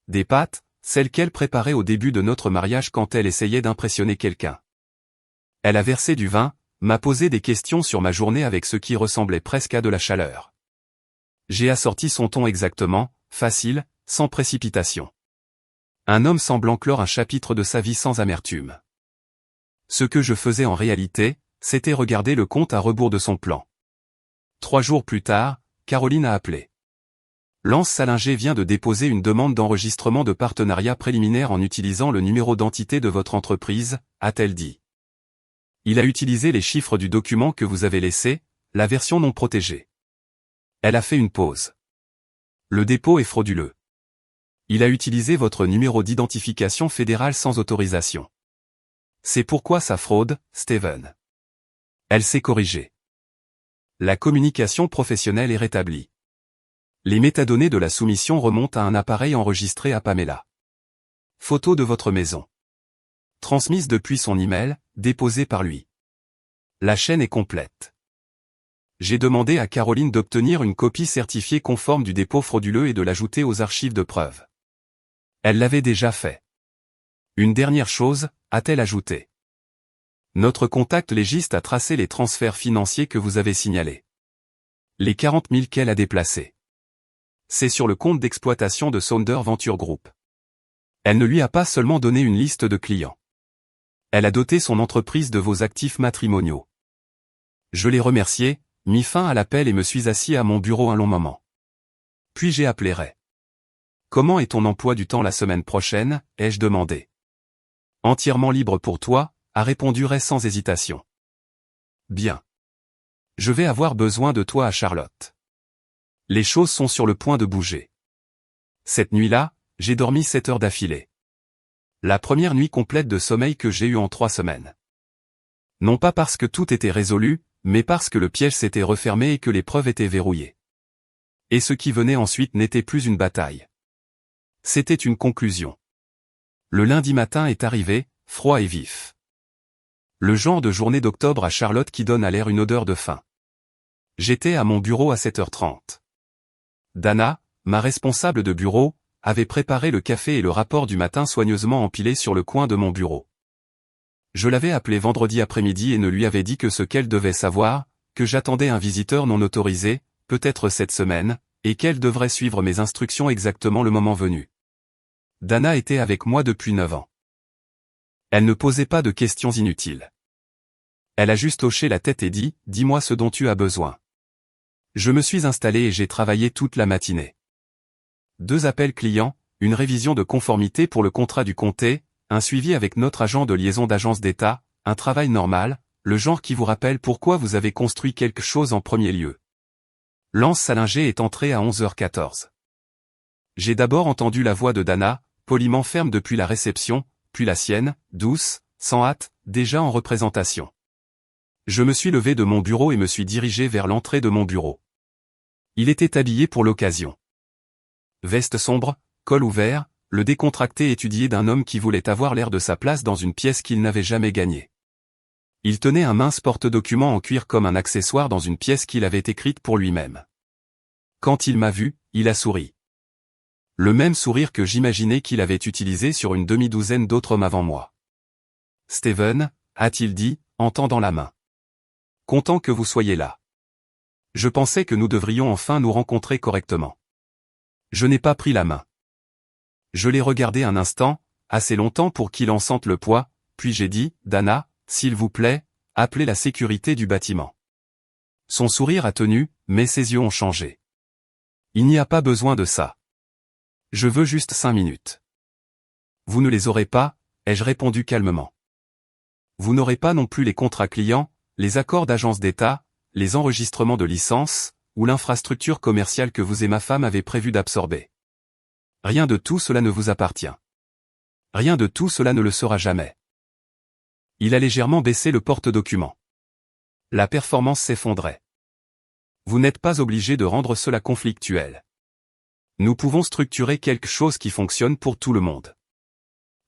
Des pâtes, celles qu'elle préparait au début de notre mariage quand elle essayait d'impressionner quelqu'un. Elle a versé du vin, m'a posé des questions sur ma journée avec ce qui ressemblait presque à de la chaleur. J'ai assorti son ton exactement, facile, sans précipitation. Un homme semblant clore un chapitre de sa vie sans amertume. Ce que je faisais en réalité, c'était regarder le compte à rebours de son plan. 3 jours plus tard, Caroline a appelé. Lens-Salinger vient de déposer une demande d'enregistrement de partenariat préliminaire en utilisant le numéro d'entité de votre entreprise, a-t-elle dit. Il a utilisé les chiffres du document que vous avez laissé, la version non protégée. Elle a fait une pause. Le dépôt est frauduleux. Il a utilisé votre numéro d'identification fédéral sans autorisation. C'est pourquoi sa fraude, Steven. Elle s'est corrigée. La communication professionnelle est rétablie. Les métadonnées de la soumission remontent à un appareil enregistré à Pamela. Photo de votre maison. Transmise depuis son email, déposée par lui. La chaîne est complète. J'ai demandé à Caroline d'obtenir une copie certifiée conforme du dépôt frauduleux et de l'ajouter aux archives de preuves. Elle l'avait déjà fait. Une dernière chose, a-t-elle ajouté. Notre contact légiste a tracé les transferts financiers que vous avez signalés. Les 40 000 qu'elle a déplacés. C'est sur le compte d'exploitation de Salinger Venture Group. Elle ne lui a pas seulement donné une liste de clients. Elle a doté son entreprise de vos actifs matrimoniaux. Je l'ai remercié, mis fin à l'appel et me suis assis à mon bureau un long moment. Puis j'ai appelé Ray. Comment est ton emploi du temps la semaine prochaine, ai-je demandé. Entièrement libre pour toi, a répondu Ray sans hésitation. Bien. Je vais avoir besoin de toi à Charlotte. Les choses sont sur le point de bouger. Cette nuit-là, j'ai dormi 7 heures d'affilée. La première nuit complète de sommeil que j'ai eue en 3 semaines. Non pas parce que tout était résolu, mais parce que le piège s'était refermé et que l'épreuve était verrouillée. Et ce qui venait ensuite n'était plus une bataille. C'était une conclusion. Le lundi matin est arrivé, froid et vif. Le genre de journée d'octobre à Charlotte qui donne à l'air une odeur de faim. J'étais à mon bureau à 7h30. Dana, ma responsable de bureau, avait préparé le café et le rapport du matin soigneusement empilés sur le coin de mon bureau. Je l'avais appelée vendredi après-midi et ne lui avais dit que ce qu'elle devait savoir, que j'attendais un visiteur non autorisé, peut-être cette semaine, et qu'elle devrait suivre mes instructions exactement le moment venu. Dana était avec moi depuis 9 ans. Elle ne posait pas de questions inutiles. Elle a juste hoché la tête et dit « Dis-moi ce dont tu as besoin ». Je me suis installé et j'ai travaillé toute la matinée. 2 appels clients, une révision de conformité pour le contrat du comté, un suivi avec notre agent de liaison d'agence d'État, un travail normal, le genre qui vous rappelle pourquoi vous avez construit quelque chose en premier lieu. Lance Salinger est entré à 11h14. J'ai d'abord entendu la voix de Dana, poliment ferme depuis la réception, puis la sienne, douce, sans hâte, déjà en représentation. Je me suis levé de mon bureau et me suis dirigé vers l'entrée de mon bureau. Il était habillé pour l'occasion. Veste sombre, col ouvert, le décontracté étudié d'un homme qui voulait avoir l'air de sa place dans une pièce qu'il n'avait jamais gagnée. Il tenait un mince porte-document en cuir comme un accessoire dans une pièce qu'il avait écrite pour lui-même. Quand il m'a vu, il a souri. Le même sourire que j'imaginais qu'il avait utilisé sur une demi-douzaine d'autres hommes avant moi. « Steven » a-t-il dit, en tendant la main. « Content que vous soyez là. Je pensais que nous devrions enfin nous rencontrer correctement. » Je n'ai pas pris la main. Je l'ai regardé un instant, assez longtemps pour qu'il en sente le poids, puis j'ai dit « Dana, s'il vous plaît, appelez la sécurité du bâtiment. » Son sourire a tenu, mais ses yeux ont changé. « Il n'y a pas besoin de ça. Je veux juste 5 minutes. » « Vous ne les aurez pas, ai-je répondu calmement. Vous n'aurez pas non plus les contrats clients, les accords d'agence d'État, les enregistrements de licence, ou l'infrastructure commerciale que vous et ma femme avez prévu d'absorber. Rien de tout cela ne vous appartient. Rien de tout cela ne le sera jamais. Il a légèrement baissé le porte-document. La performance s'effondrait. Vous n'êtes pas obligé de rendre cela conflictuel. Nous pouvons structurer quelque chose qui fonctionne pour tout le monde.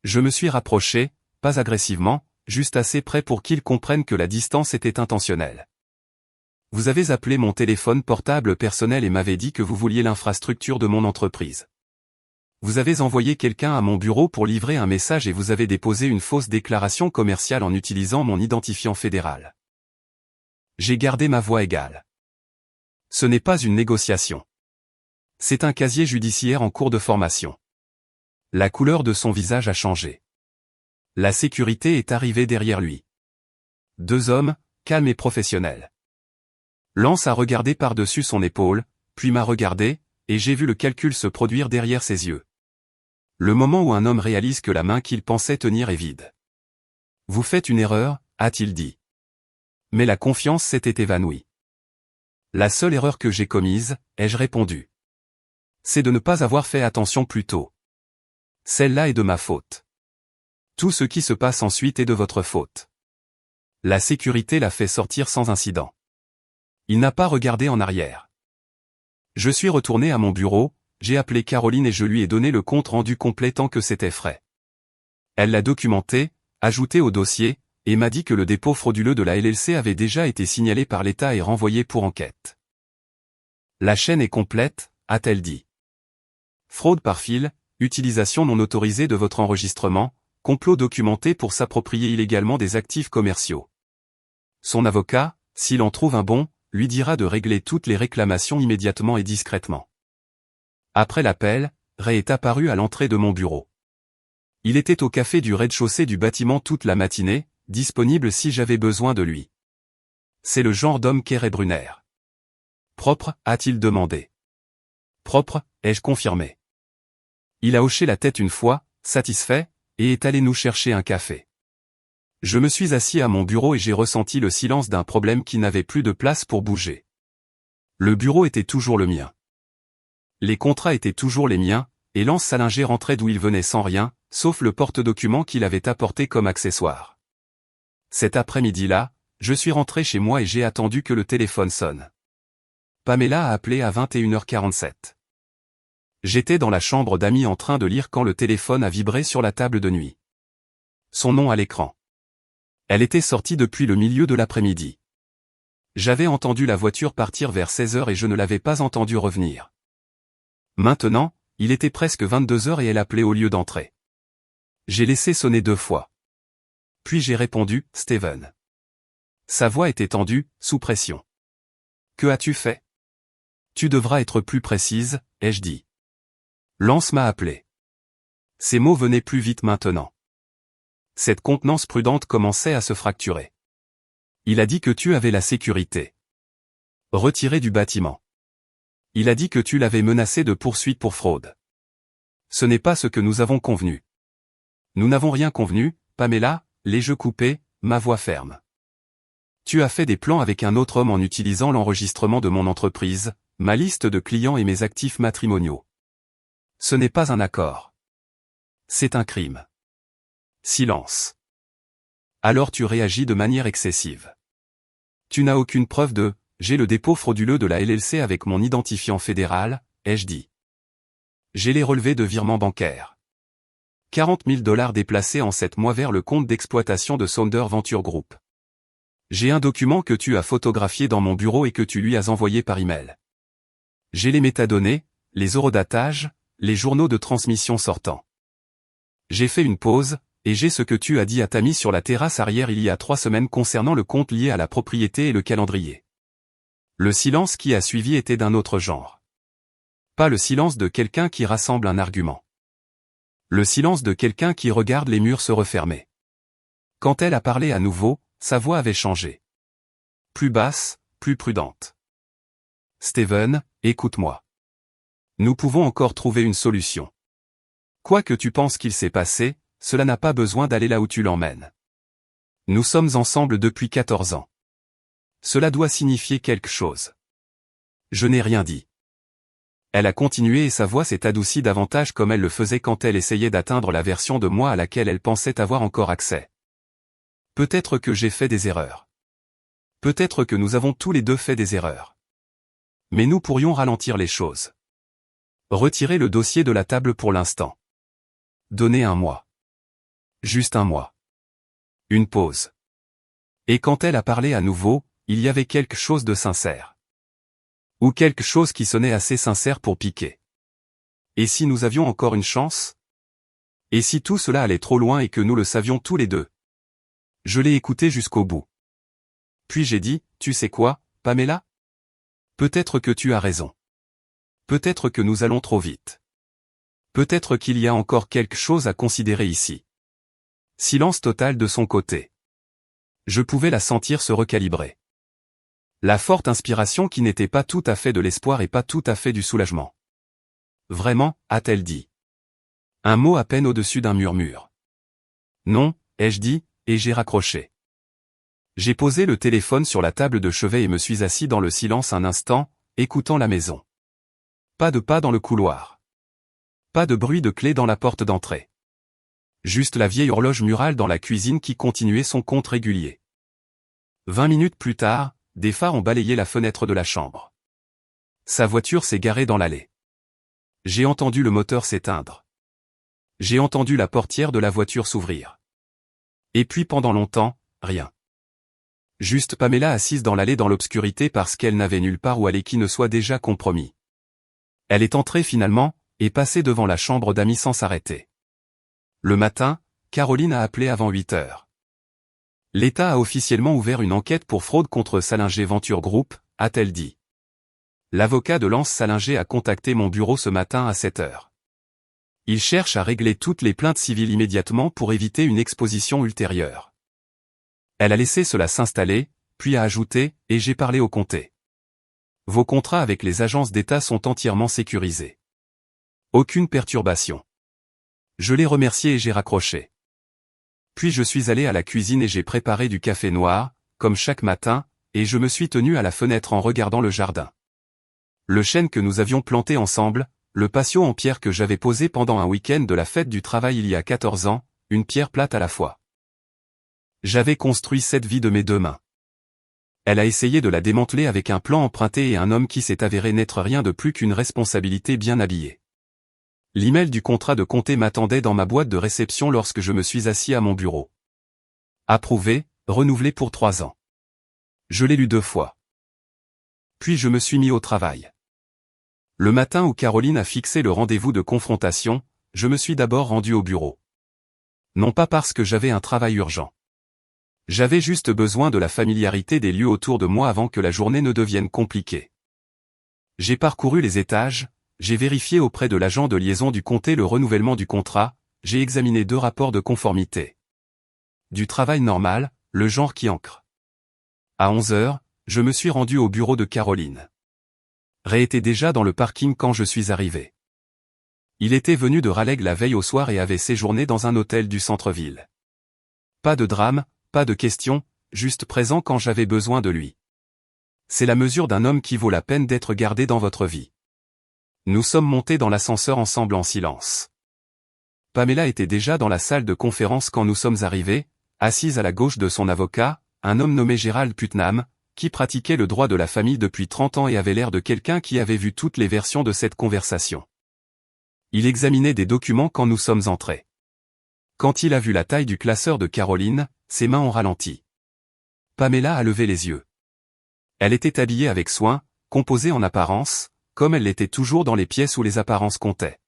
Je me suis rapproché, pas agressivement, juste assez près pour qu'il comprenne que la distance était intentionnelle. Vous avez appelé mon téléphone portable personnel et m'avez dit que vous vouliez l'infrastructure de mon entreprise. Vous avez envoyé quelqu'un à mon bureau pour livrer un message et vous avez déposé une fausse déclaration commerciale en utilisant mon identifiant fédéral. J'ai gardé ma voix égale. Ce n'est pas une négociation. C'est un casier judiciaire en cours de formation. La couleur de son visage a changé. La sécurité est arrivée derrière lui. 2 hommes, calmes et professionnels. Lance a regardé par-dessus son épaule, puis m'a regardé, et j'ai vu le calcul se produire derrière ses yeux. Le moment où un homme réalise que la main qu'il pensait tenir est vide. « Vous faites une erreur » a-t-il dit. Mais la confiance s'était évanouie. « La seule erreur que j'ai commise » ai-je répondu. « C'est de ne pas avoir fait attention plus tôt. Celle-là est de ma faute. Tout ce qui se passe ensuite est de votre faute. La sécurité l'a fait sortir sans incident. Il n'a pas regardé en arrière. Je suis retourné à mon bureau, j'ai appelé Caroline et je lui ai donné le compte rendu complet tant que c'était frais. Elle l'a documenté, ajouté au dossier, et m'a dit que le dépôt frauduleux de la LLC avait déjà été signalé par l'État et renvoyé pour enquête. La chaîne est complète, a-t-elle dit. Fraude par fil, utilisation non autorisée de votre enregistrement, complot documenté pour s'approprier illégalement des actifs commerciaux. Son avocat, s'il en trouve un bon, lui dira de régler toutes les réclamations immédiatement et discrètement. Après l'appel, Ray est apparu à l'entrée de mon bureau. Il était au café du rez-de-chaussée du bâtiment toute la matinée, disponible si j'avais besoin de lui. C'est le genre d'homme qu'est Ray Brunner. Propre, a-t-il demandé. Propre, ai-je confirmé. Il a hoché la tête une fois, satisfait, et est allé nous chercher un café. Je me suis assis à mon bureau et j'ai ressenti le silence d'un problème qui n'avait plus de place pour bouger. Le bureau était toujours le mien. Les contrats étaient toujours les miens, et Lance Salinger rentrait d'où il venait sans rien, sauf le porte-documents qu'il avait apporté comme accessoire. Cet après-midi-là, je suis rentré chez moi et j'ai attendu que le téléphone sonne. Pamela a appelé à 21h47. J'étais dans la chambre d'amis en train de lire quand le téléphone a vibré sur la table de nuit. Son nom à l'écran. Elle était sortie depuis le milieu de l'après-midi. J'avais entendu la voiture partir vers 16h et je ne l'avais pas entendue revenir. Maintenant, il était presque 22h et elle appelait au lieu d'entrer. J'ai laissé sonner 2 fois. Puis j'ai répondu, Steven. Sa voix était tendue, sous pression. Que as-tu fait? Tu devras être plus précise, ai-je dit. Lance m'a appelé. Ces mots venaient plus vite maintenant. Cette contenance prudente commençait à se fracturer. Il a dit que tu avais la sécurité retirée du bâtiment. Il a dit que tu l'avais menacé de poursuite pour fraude. Ce n'est pas ce que nous avons convenu. Nous n'avons rien convenu, Pamela, les jeux coupés, ma voix ferme. Tu as fait des plans avec un autre homme en utilisant l'enregistrement de mon entreprise, ma liste de clients et mes actifs matrimoniaux. Ce n'est pas un accord. C'est un crime. Silence. Alors tu réagis de manière excessive. Tu n'as aucune preuve de « j'ai le dépôt frauduleux de la LLC avec mon identifiant fédéral », ai-je dit. J'ai les relevés de virement bancaire. 40 000 $ déplacés en 7 mois vers le compte d'exploitation de Sounder Venture Group. J'ai un document que tu as photographié dans mon bureau et que tu lui as envoyé par email. J'ai les métadonnées, les eurodatages, les journaux de transmission sortants. J'ai fait une pause, et j'ai ce que tu as dit à Tammy sur la terrasse arrière il y a 3 semaines concernant le compte lié à la propriété et le calendrier. Le silence qui a suivi était d'un autre genre. Pas le silence de quelqu'un qui rassemble un argument. Le silence de quelqu'un qui regarde les murs se refermer. Quand elle a parlé à nouveau, sa voix avait changé. Plus basse, plus prudente. Steven, écoute-moi. Nous pouvons encore trouver une solution. Quoi que tu penses qu'il s'est passé, cela n'a pas besoin d'aller là où tu l'emmènes. Nous sommes ensemble depuis 14 ans. Cela doit signifier quelque chose. Je n'ai rien dit. Elle a continué et sa voix s'est adoucie davantage comme elle le faisait quand elle essayait d'atteindre la version de moi à laquelle elle pensait avoir encore accès. Peut-être que j'ai fait des erreurs. Peut-être que nous avons tous les deux fait des erreurs. Mais nous pourrions ralentir les choses. Retirer le dossier de la table pour l'instant. Donner 1 mois. Juste 1 mois. Une pause. Et quand elle a parlé à nouveau, il y avait quelque chose de sincère. Ou quelque chose qui sonnait assez sincère pour piquer. Et si nous avions encore une chance? Et si tout cela allait trop loin et que nous le savions tous les deux? Je l'ai écouté jusqu'au bout. Puis j'ai dit, tu sais quoi, Pamela? Peut-être que tu as raison. Peut-être que nous allons trop vite. Peut-être qu'il y a encore quelque chose à considérer ici. Silence total de son côté. Je pouvais la sentir se recalibrer. La forte inspiration qui n'était pas tout à fait de l'espoir et pas tout à fait du soulagement. Vraiment, a-t-elle dit. Un mot à peine au-dessus d'un murmure. Non, ai-je dit, et j'ai raccroché. J'ai posé le téléphone sur la table de chevet et me suis assis dans le silence un instant, écoutant la maison. Pas de pas dans le couloir. Pas de bruit de clé dans la porte d'entrée. Juste la vieille horloge murale dans la cuisine qui continuait son compte régulier. 20 minutes plus tard, des phares ont balayé la fenêtre de la chambre. Sa voiture s'est garée dans l'allée. J'ai entendu le moteur s'éteindre. J'ai entendu la portière de la voiture s'ouvrir. Et puis pendant longtemps, rien. Juste Pamela assise dans l'allée dans l'obscurité parce qu'elle n'avait nulle part où aller qui ne soit déjà compromis. Elle est entrée finalement, et passée devant la chambre d'amis sans s'arrêter. Le matin, Caroline a appelé avant 8 heures. L'État a officiellement ouvert une enquête pour fraude contre Salinger Venture Group, a-t-elle dit. L'avocat de Lance Salinger a contacté mon bureau ce matin à 7 heures. Il cherche à régler toutes les plaintes civiles immédiatement pour éviter une exposition ultérieure. Elle a laissé cela s'installer, puis a ajouté, et j'ai parlé au comté. Vos contrats avec les agences d'État sont entièrement sécurisés. Aucune perturbation. Je l'ai remercié et j'ai raccroché. Puis je suis allé à la cuisine et j'ai préparé du café noir, comme chaque matin, et je me suis tenu à la fenêtre en regardant le jardin. Le chêne que nous avions planté ensemble, le patio en pierre que j'avais posé pendant un week-end de la fête du travail il y a 14 ans, une pierre plate à la fois. J'avais construit cette vie de mes 2 mains. Elle a essayé de la démanteler avec un plan emprunté et un homme qui s'est avéré n'être rien de plus qu'une responsabilité bien habillée. L'email du contrat de comté m'attendait dans ma boîte de réception lorsque je me suis assis à mon bureau. Approuvé, renouvelé pour 3 ans. Je l'ai lu 2 fois. Puis je me suis mis au travail. Le matin où Caroline a fixé le rendez-vous de confrontation, je me suis d'abord rendu au bureau. Non pas parce que j'avais un travail urgent. J'avais juste besoin de la familiarité des lieux autour de moi avant que la journée ne devienne compliquée. J'ai parcouru les étages, j'ai vérifié auprès de l'agent de liaison du comté le renouvellement du contrat, j'ai examiné 2 rapports de conformité. Du travail normal, le genre qui ancre. À 11 heures, je me suis rendu au bureau de Caroline. Ray était déjà dans le parking quand je suis arrivé. Il était venu de Raleigh la veille au soir et avait séjourné dans un hôtel du centre-ville. Pas de drame, pas de question, juste présent quand j'avais besoin de lui. C'est la mesure d'un homme qui vaut la peine d'être gardé dans votre vie. Nous sommes montés dans l'ascenseur ensemble en silence. Pamela était déjà dans la salle de conférence quand nous sommes arrivés, assise à la gauche de son avocat, un homme nommé Gerald Putnam, qui pratiquait le droit de la famille depuis 30 ans et avait l'air de quelqu'un qui avait vu toutes les versions de cette conversation. Il examinait des documents quand nous sommes entrés. Quand il a vu la taille du classeur de Caroline, ses mains ont ralenti. Pamela a levé les yeux. Elle était habillée avec soin, composée en apparence, comme elle l'était toujours dans les pièces où les apparences comptaient.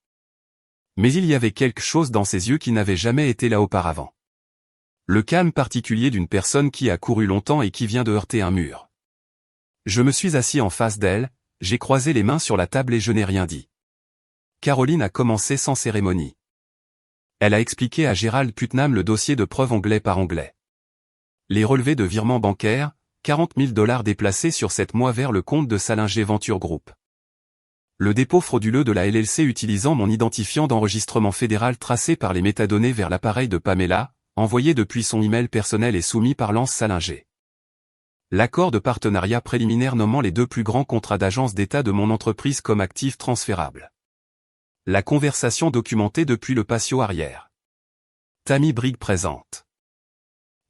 Mais il y avait quelque chose dans ses yeux qui n'avait jamais été là auparavant. Le calme particulier d'une personne qui a couru longtemps et qui vient de heurter un mur. Je me suis assis en face d'elle, j'ai croisé les mains sur la table et je n'ai rien dit. Caroline a commencé sans cérémonie. Elle a expliqué à Gerald Putnam le dossier de preuve onglet par onglet. Les relevés de virement bancaire, 40 000 $ déplacés sur 7 mois vers le compte de Salinger Venture Group. Le dépôt frauduleux de la LLC utilisant mon identifiant d'enregistrement fédéral tracé par les métadonnées vers l'appareil de Pamela, envoyé depuis son email personnel et soumis par Lance Salinger. L'accord de partenariat préliminaire nommant les 2 plus grands contrats d'agence d'État de mon entreprise comme actifs transférables. La conversation documentée depuis le patio arrière. Tammy Brigg présente.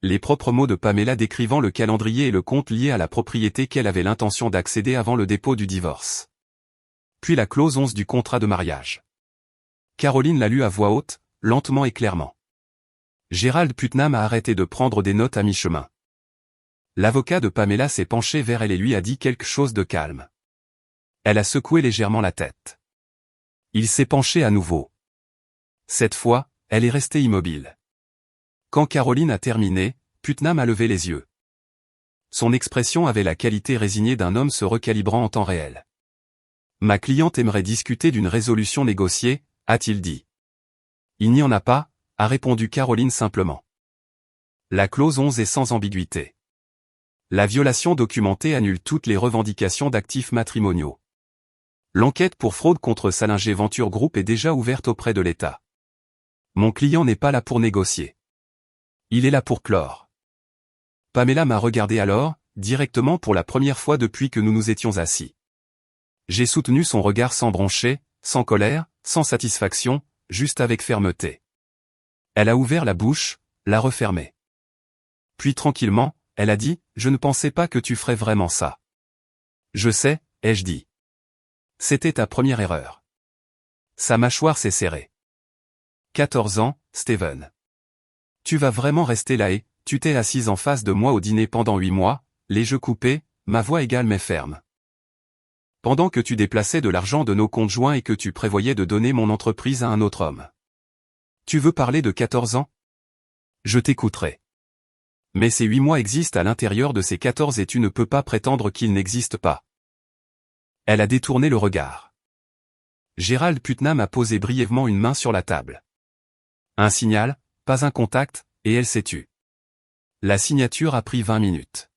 Les propres mots de Pamela décrivant le calendrier et le compte lié à la propriété qu'elle avait l'intention d'accéder avant le dépôt du divorce. Puis la clause 11 du contrat de mariage. Caroline l'a lu à voix haute, lentement et clairement. Gerald Putnam a arrêté de prendre des notes à mi-chemin. L'avocat de Pamela s'est penché vers elle et lui a dit quelque chose de calme. Elle a secoué légèrement la tête. Il s'est penché à nouveau. Cette fois, elle est restée immobile. Quand Caroline a terminé, Putnam a levé les yeux. Son expression avait la qualité résignée d'un homme se recalibrant en temps réel. Ma cliente aimerait discuter d'une résolution négociée, a-t-il dit. Il n'y en a pas, a répondu Caroline simplement. La clause 11 est sans ambiguïté. La violation documentée annule toutes les revendications d'actifs matrimoniaux. L'enquête pour fraude contre Salinger Venture Group est déjà ouverte auprès de l'État. Mon client n'est pas là pour négocier. Il est là pour clore. Pamela m'a regardé alors, directement pour la première fois depuis que nous nous étions assis. J'ai soutenu son regard sans broncher, sans colère, sans satisfaction, juste avec fermeté. Elle a ouvert la bouche, l'a refermée. Puis tranquillement, elle a dit, « Je ne pensais pas que tu ferais vraiment ça. » « Je sais, ai-je dit. C'était ta première erreur. » Sa mâchoire s'est serrée. 14 ans, Steven. Tu vas vraiment rester là et, tu t'es assise en face de moi au dîner pendant 8 mois, les yeux coupés, ma voix égale mais ferme. Pendant que tu déplaçais de l'argent de nos comptes joints et que tu prévoyais de donner mon entreprise à un autre homme. Tu veux parler de 14 ans? Je t'écouterai. Mais ces 8 mois existent à l'intérieur de ces 14 et tu ne peux pas prétendre qu'ils n'existent pas. Elle a détourné le regard. Gerald Putnam a posé brièvement une main sur la table. Un signal, pas un contact, et elle s'est tue. La signature a pris 20 minutes.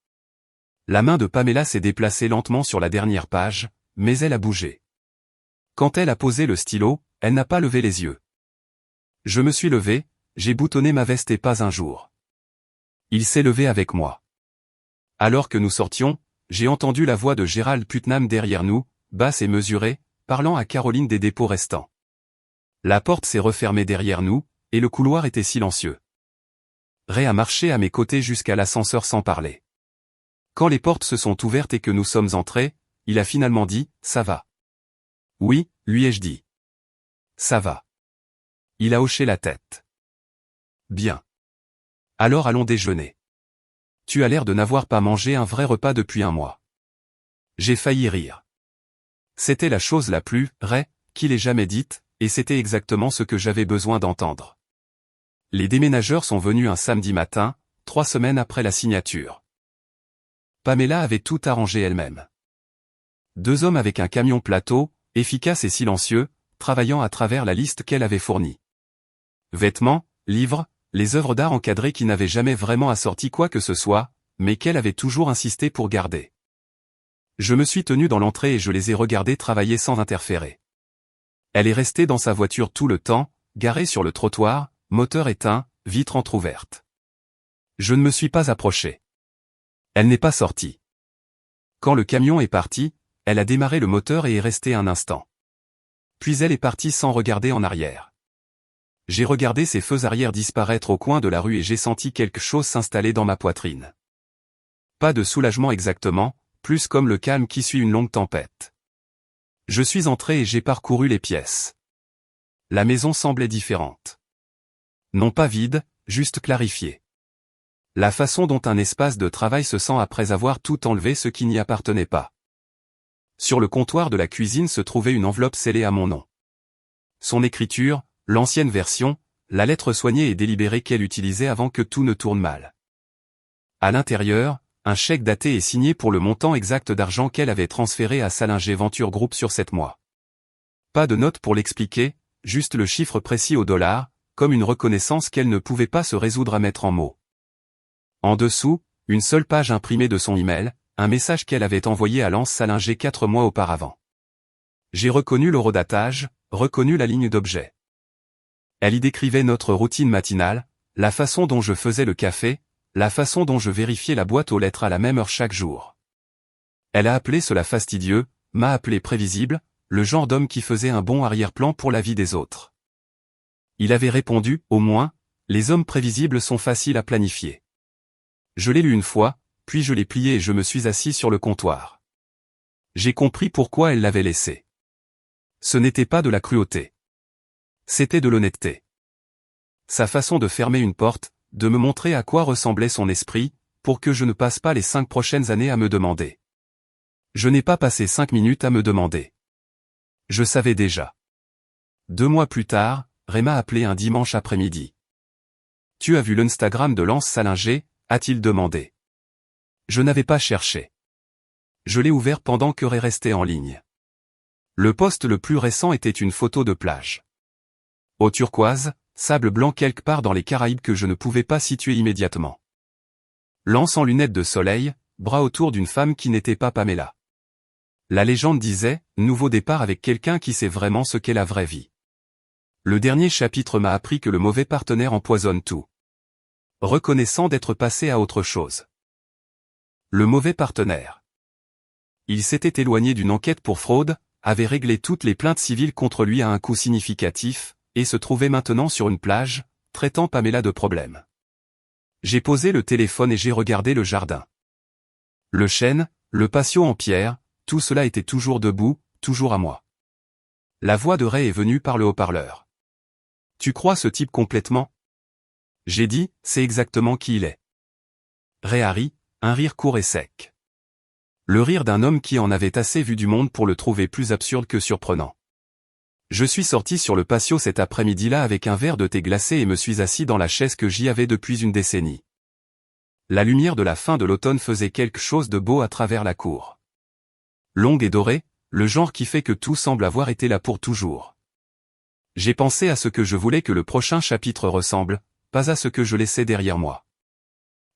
La main de Pamela s'est déplacée lentement sur la dernière page, mais elle a bougé. Quand elle a posé le stylo, elle n'a pas levé les yeux. Je me suis levé, j'ai boutonné ma veste et pas un jour. Il s'est levé avec moi. Alors que nous sortions, j'ai entendu la voix de Gérald Putnam derrière nous, basse et mesurée, parlant à Caroline des dépôts restants. La porte s'est refermée derrière nous, et le couloir était silencieux. Ray a marché à mes côtés jusqu'à l'ascenseur sans parler. Quand les portes se sont ouvertes et que nous sommes entrés, il a finalement dit « Ça va ». Oui, lui ai-je dit. Ça va. Il a hoché la tête. Bien. Alors allons déjeuner. Tu as l'air de n'avoir pas mangé un vrai repas depuis un mois. J'ai failli rire. C'était la chose la plus vraie qu'il ait jamais dite, et c'était exactement ce que j'avais besoin d'entendre. Les déménageurs sont venus un samedi matin, 3 semaines après la signature. Pamela avait tout arrangé elle-même. 2 hommes avec un camion plateau, efficace et silencieux, travaillant à travers la liste qu'elle avait fournie. Vêtements, livres, les œuvres d'art encadrées qui n'avaient jamais vraiment assorti quoi que ce soit, mais qu'elle avait toujours insisté pour garder. Je me suis tenu dans l'entrée et je les ai regardés travailler sans interférer. Elle est restée dans sa voiture tout le temps, garée sur le trottoir, moteur éteint, vitre entrouverte. Je ne me suis pas approché. Elle n'est pas sortie. Quand le camion est parti, elle a démarré le moteur et est restée un instant. Puis elle est partie sans regarder en arrière. J'ai regardé ses feux arrière disparaître au coin de la rue et j'ai senti quelque chose s'installer dans ma poitrine. Pas de soulagement exactement, plus comme le calme qui suit une longue tempête. Je suis entré et j'ai parcouru les pièces. La maison semblait différente. Non pas vide, juste clarifiée. La façon dont un espace de travail se sent après avoir tout enlevé ce qui n'y appartenait pas. Sur le comptoir de la cuisine se trouvait une enveloppe scellée à mon nom. Son écriture, l'ancienne version, la lettre soignée et délibérée qu'elle utilisait avant que tout ne tourne mal. À l'intérieur, un chèque daté et signé pour le montant exact d'argent qu'elle avait transféré à Salinger Venture Group sur 7 mois. Pas de note pour l'expliquer, juste le chiffre précis au dollar, comme une reconnaissance qu'elle ne pouvait pas se résoudre à mettre en mots. En dessous, une seule page imprimée de son email, un message qu'elle avait envoyé à Lance Salinger 4 mois auparavant. J'ai reconnu l'horodatage, reconnu la ligne d'objet. Elle y décrivait notre routine matinale, la façon dont je faisais le café, la façon dont je vérifiais la boîte aux lettres à la même heure chaque jour. Elle a appelé cela fastidieux, m'a appelé prévisible, le genre d'homme qui faisait un bon arrière-plan pour la vie des autres. Il avait répondu, au moins, les hommes prévisibles sont faciles à planifier. Je l'ai lu une fois, puis je l'ai plié et je me suis assis sur le comptoir. J'ai compris pourquoi elle l'avait laissé. Ce n'était pas de la cruauté. C'était de l'honnêteté. Sa façon de fermer une porte, de me montrer à quoi ressemblait son esprit, pour que je ne passe pas les 5 prochaines années à me demander. Je n'ai pas passé 5 minutes à me demander. Je savais déjà. 2 mois plus tard, Ray m'a appelé un dimanche après-midi. « Tu as vu l'Instagram de Lance Salinger ?» a-t-il demandé. Je n'avais pas cherché. Je l'ai ouvert pendant que Ray restait en ligne. Le post le plus récent était une photo de plage. Eau turquoise, sable blanc quelque part dans les Caraïbes que je ne pouvais pas situer immédiatement. Lance en lunettes de soleil, bras autour d'une femme qui n'était pas Pamela. La légende disait, nouveau départ avec quelqu'un qui sait vraiment ce qu'est la vraie vie. Le dernier chapitre m'a appris que le mauvais partenaire empoisonne tout. Reconnaissant d'être passé à autre chose. Le mauvais partenaire. Il s'était éloigné d'une enquête pour fraude, avait réglé toutes les plaintes civiles contre lui à un coût significatif, et se trouvait maintenant sur une plage, traitant Pamela de problème. J'ai posé le téléphone et j'ai regardé le jardin. Le chêne, le patio en pierre, tout cela était toujours debout, toujours à moi. La voix de Ray est venue par le haut-parleur. « Tu crois ce type complètement ?» J'ai dit, c'est exactement qui il est. Ray a ri, un rire court et sec. Le rire d'un homme qui en avait assez vu du monde pour le trouver plus absurde que surprenant. Je suis sorti sur le patio cet après-midi-là avec un verre de thé glacé et me suis assis dans la chaise que j'y avais depuis une décennie. La lumière de la fin de l'automne faisait quelque chose de beau à travers la cour. Longue et dorée, le genre qui fait que tout semble avoir été là pour toujours. J'ai pensé à ce que je voulais que le prochain chapitre ressemble, pas à ce que je laissais derrière moi.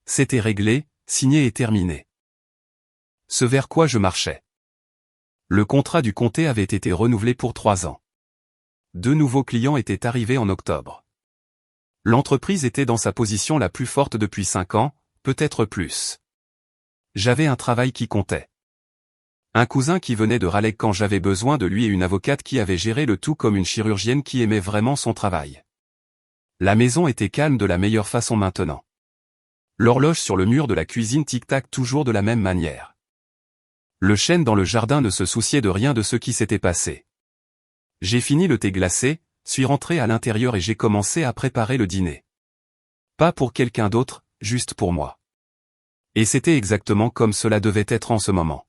C'était réglé, signé et terminé. Ce vers quoi je marchais. Le contrat du comté avait été renouvelé pour 3 ans. 2 nouveaux clients étaient arrivés en octobre. L'entreprise était dans sa position la plus forte depuis 5 ans, peut-être plus. J'avais un travail qui comptait. Un cousin qui venait de Raleigh quand j'avais besoin de lui et une avocate qui avait géré le tout comme une chirurgienne qui aimait vraiment son travail. La maison était calme de la meilleure façon maintenant. L'horloge sur le mur de la cuisine tic-tac toujours de la même manière. Le chêne dans le jardin ne se souciait de rien de ce qui s'était passé. J'ai fini le thé glacé, suis rentré à l'intérieur et j'ai commencé à préparer le dîner. Pas pour quelqu'un d'autre, juste pour moi. Et c'était exactement comme cela devait être en ce moment.